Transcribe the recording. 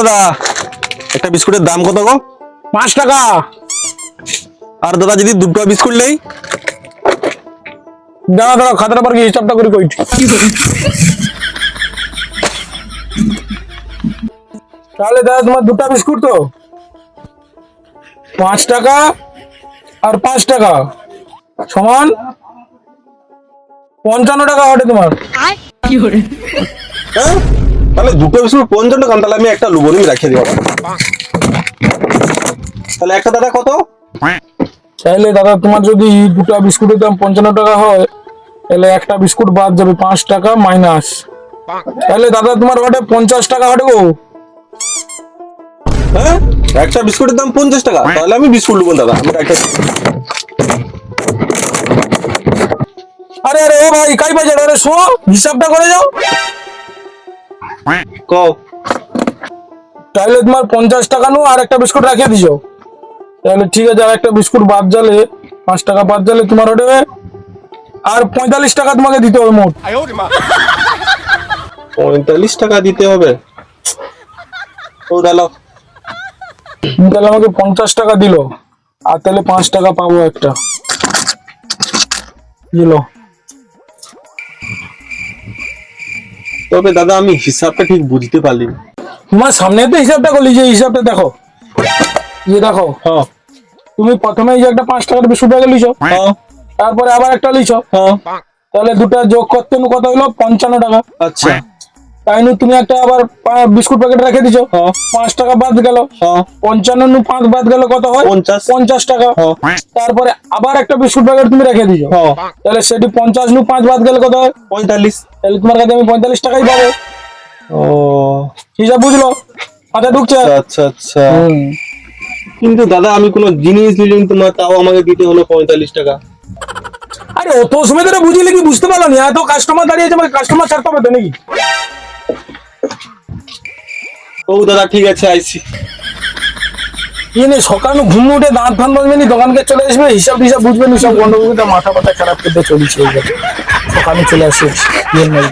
দাদা, একটা বিস্কুটের দাম কত গো? 5 টাকা। আর দাদা যদি দুটো বিস্কুট নেই? দাঁড়া দাঁড়া, খাতাটা পর কি হিসাবটা করি কই। তাহলে দাদা তোমার দুটো বিস্কুট তো 5 টাকা আর 5 টাকা সমান 55 টাকা হবে তোমার। হ্যাঁ, তাহলে দুটো বিস্কুট 55 টাকা, তাহলে আমি একটা লুবো, আমি রাখিয়ে দিব। তাহলে একটা দাদা কত? চাইলে দাদা তোমার যদি দুটো বিস্কুটের দাম 55 টাকা হয়, তাহলে একটা বিস্কুট বাদ যাবে 5 টাকা মাইনাস, তাহলে দাদা তোমার ওটা 50 টাকা হবে গো। হ্যাঁ, একটা বিস্কুটের দাম 50 টাকা, তাহলে আমি বিস্কুট লুবো দাদা, আমি রাখিয়ে দিব। আরে আরে ও ভাই কাই বাজার, আরে শো হিসাবটা করে যাও। কও। তাহলে তোমার 50 টাকা নো আর একটা বিস্কুট রাখিয়ে দিছো, তাহলে ঠিক আছে। আর একটা বিস্কুট বাদ যালে 5 টাকা বাদ যালে তোমার ওটা আর 45 টাকা তোমাকে দিতে হবে মোট। 45 টাকা দিতে হবে? ও ডালো। তুমি তাহলে আমাকে 50 টাকা দিলো, আর তাহলে 5 টাকা পাবো একটা দিলো। তবে দাদা আমি হিসাবটা ঠিক বুঝতে পারলিনি। তোমার সামনে তো হিসাবটা করলি, যে হিসাবটা দেখো, যে দেখো হ্যাঁ তুমি প্রথমে এই যে একটা 5 টাকার বিস্কুট প্যাকেট লিছো, হ্যাঁ তারপরে আবার একটা লিছো, হ্যাঁ। তাহলে দুটো যোগ করতে কত হলো 55 টাকা। আচ্ছা। তাই নু তুমি একটা আবার বিস্কুট প্যাকেট রেখে দিছো, হ্যাঁ 5 টাকা বাদ গেল, হ্যাঁ 55 নু 5 বাদ গেল কত হয় 50 টাকা। হ্যাঁ তারপরে আবার একটা বিস্কুট প্যাকেট তুমি রেখে দিছো, হ্যাঁ। তাহলে সেটি 50 নু 5 বাদ গেলে কত হয় 45। তাহলে তোমার কাছে আমি 45 টাকাই পাবো। ও হিসাব বুঝলো, মাথায় ঢুকছে? আচ্ছা আচ্ছা। কিন্তু দাদা আমি কোনো জিনিস নিলাম তোমার, তাও আমাকে দিতে হলো 45 টাকা। আরে অত সময় ধরে বুঝিলে কি বুঝতে পারলো না? এত কাস্টমার দাঁড়িয়ে আছে, আমাকে কাস্টমার ছাড়তে হবে তো নাকি? ও দাদা ঠিক আছে, আইছি। ইয়ে সকাল ঘুম উঠে দাঁত ফান বাজবেনি, দোকানকে চলে আসবে, হিসাব টিসাব বুঝবেন, সব গন্ডগোল, মাথা পাতা খারাপ করতে চলছে। সকালে চলে আসে ইয়ে নাই।